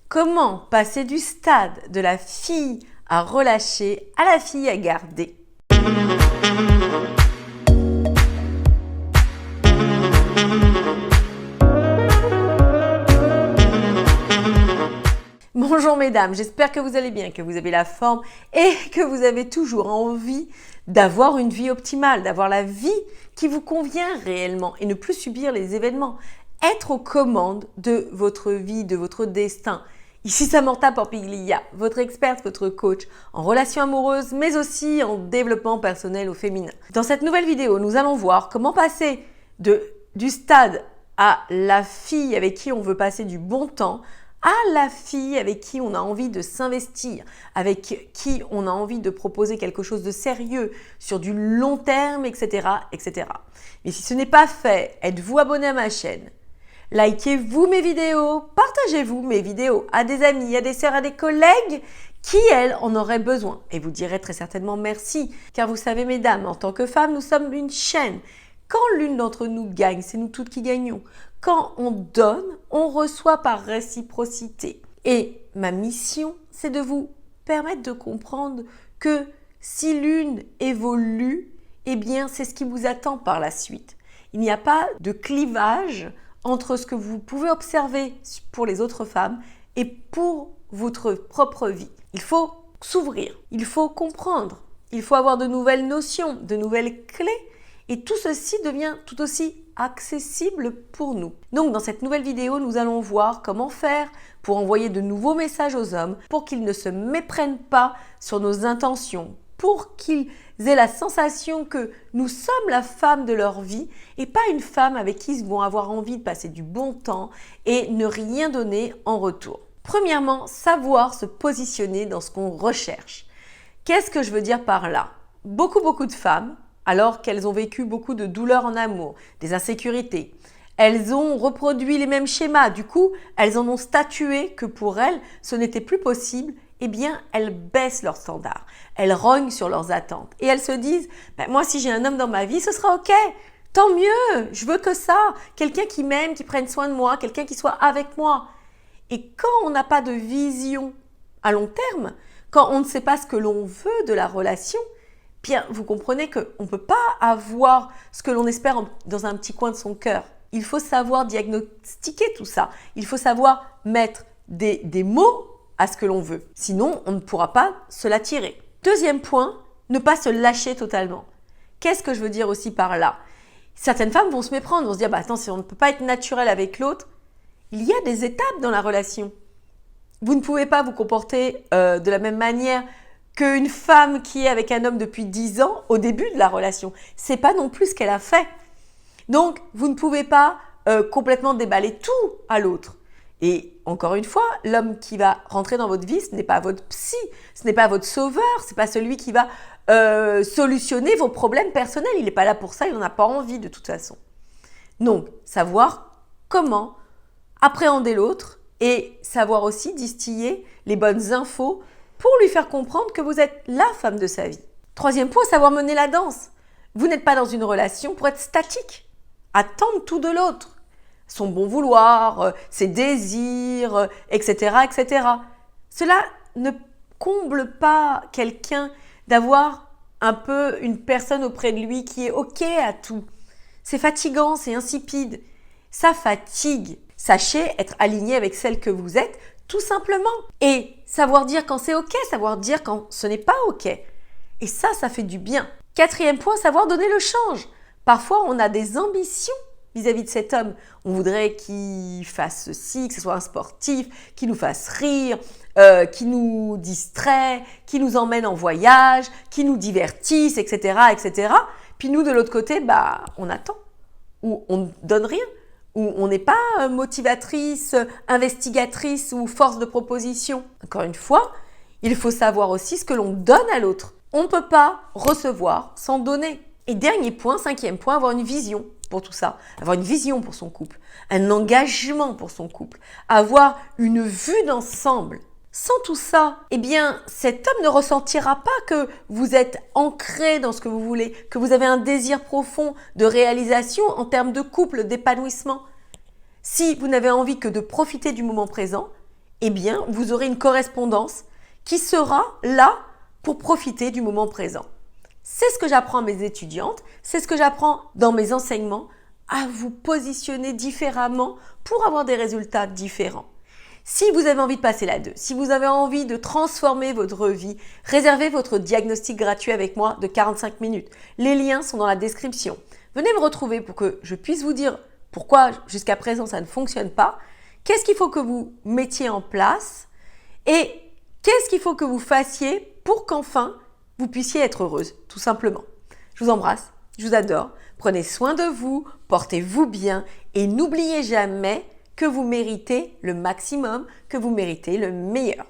Comment passer du stade de la fille à relâcher à la fille à garder? Bonjour mesdames, j'espère que vous allez bien, que vous avez la forme et que vous avez toujours envie d'avoir une vie optimale, d'avoir la vie qui vous convient réellement et ne plus subir les événements. Être aux commandes de votre vie, de votre destin. Ici Samantha Porpiglia, votre experte, votre coach en relations amoureuses, mais aussi en développement personnel au féminin. Dans cette nouvelle vidéo, nous allons voir comment passer du stade à la fille avec qui on veut passer du bon temps, à la fille avec qui on a envie de s'investir, avec qui on a envie de proposer quelque chose de sérieux sur du long terme, etc., etc. Mais si ce n'est pas fait, êtes-vous abonné à ma chaîne? Likez-vous mes vidéos, partagez-vous mes vidéos à des amis, à des sœurs, à des collègues qui, elles, en auraient besoin. Et vous direz très certainement merci, car vous savez, mesdames, en tant que femmes, nous sommes une chaîne. Quand l'une d'entre nous gagne, c'est nous toutes qui gagnons. Quand on donne, on reçoit par réciprocité. Et ma mission, c'est de vous permettre de comprendre que si l'une évolue, eh bien, c'est ce qui vous attend par la suite. Il n'y a pas de clivage entre ce que vous pouvez observer pour les autres femmes et pour votre propre vie. Il faut s'ouvrir, il faut comprendre, il faut avoir de nouvelles notions, de nouvelles clés et tout ceci devient tout aussi accessible pour nous. Donc dans cette nouvelle vidéo, nous allons voir comment faire pour envoyer de nouveaux messages aux hommes pour qu'ils ne se méprennent pas sur nos intentions, pour qu'ils aient la sensation que nous sommes la femme de leur vie et pas une femme avec qui ils vont avoir envie de passer du bon temps et ne rien donner en retour. Premièrement, savoir se positionner dans ce qu'on recherche. Qu'est-ce que je veux dire par là? Beaucoup de femmes, alors qu'elles ont vécu beaucoup de douleurs en amour, des insécurités, elles ont reproduit les mêmes schémas. Du coup, elles en ont statué que pour elles, ce n'était plus possible. Eh bien, elles baissent leurs standards, elles rognent sur leurs attentes et elles se disent moi, si j'ai un homme dans ma vie, ce sera ok, tant mieux, je veux que ça, quelqu'un qui m'aime, qui prenne soin de moi, quelqu'un qui soit avec moi. Et quand on n'a pas de vision à long terme, quand on ne sait pas ce que l'on veut de la relation, bien, vous comprenez qu'on ne peut pas avoir ce que l'on espère dans un petit coin de son cœur. Il faut savoir diagnostiquer tout ça, il faut savoir mettre des mots à ce que l'on veut. Sinon, on ne pourra pas se l'attirer. Deuxième point, ne pas se lâcher totalement. Qu'est-ce que je veux dire aussi par là? Certaines femmes vont se méprendre, vont se dire attends, si on ne peut pas être naturel avec l'autre, il y a des étapes dans la relation. Vous ne pouvez pas vous comporter de la même manière qu'une femme qui est avec un homme depuis 10 ans au début de la relation. C'est pas non plus ce qu'elle a fait. Donc, vous ne pouvez pas complètement déballer tout à l'autre. Et encore une fois, l'homme qui va rentrer dans votre vie, ce n'est pas votre psy, ce n'est pas votre sauveur, ce n'est pas celui qui va solutionner vos problèmes personnels. Il n'est pas là pour ça, il n'en a pas envie de toute façon. Donc, savoir comment appréhender l'autre et savoir aussi distiller les bonnes infos pour lui faire comprendre que vous êtes la femme de sa vie. Troisième point, savoir mener la danse. Vous n'êtes pas dans une relation pour être statique, attendre tout de l'autre. Son bon vouloir, ses désirs, etc., etc. Cela ne comble pas quelqu'un d'avoir un peu une personne auprès de lui qui est OK à tout. C'est fatigant, c'est insipide. Ça fatigue. Sachez être aligné avec celle que vous êtes, tout simplement. Et savoir dire quand c'est OK, savoir dire quand ce n'est pas OK. Et ça fait du bien. Quatrième point, savoir donner le change. Parfois, on a des ambitions vis-à-vis de cet homme. On voudrait qu'il fasse ceci, que ce soit un sportif, qu'il nous fasse rire, qu'il nous distrait, qu'il nous emmène en voyage, qu'il nous divertisse, etc., etc. Puis nous, de l'autre côté, on attend. Ou on ne donne rien. Ou on n'est pas motivatrice, investigatrice ou force de proposition. Encore une fois, il faut savoir aussi ce que l'on donne à l'autre. On ne peut pas recevoir sans donner. Et dernier point, cinquième point, avoir une vision pour tout ça, avoir une vision pour son couple, un engagement pour son couple, avoir une vue d'ensemble. Sans tout ça, eh bien, cet homme ne ressentira pas que vous êtes ancré dans ce que vous voulez, que vous avez un désir profond de réalisation en termes de couple, d'épanouissement. Si vous n'avez envie que de profiter du moment présent, eh bien, vous aurez une correspondance qui sera là pour profiter du moment présent. C'est ce que j'apprends à mes étudiantes, c'est ce que j'apprends dans mes enseignements, à vous positionner différemment pour avoir des résultats différents. Si vous avez envie de passer la 2, si vous avez envie de transformer votre vie, réservez votre diagnostic gratuit avec moi de 45 minutes. Les liens sont dans la description. Venez me retrouver pour que je puisse vous dire pourquoi jusqu'à présent ça ne fonctionne pas, qu'est-ce qu'il faut que vous mettiez en place et qu'est-ce qu'il faut que vous fassiez pour qu'enfin vous puissiez être heureuse, tout simplement. Je vous embrasse, je vous adore, prenez soin de vous, portez-vous bien et n'oubliez jamais que vous méritez le maximum, que vous méritez le meilleur.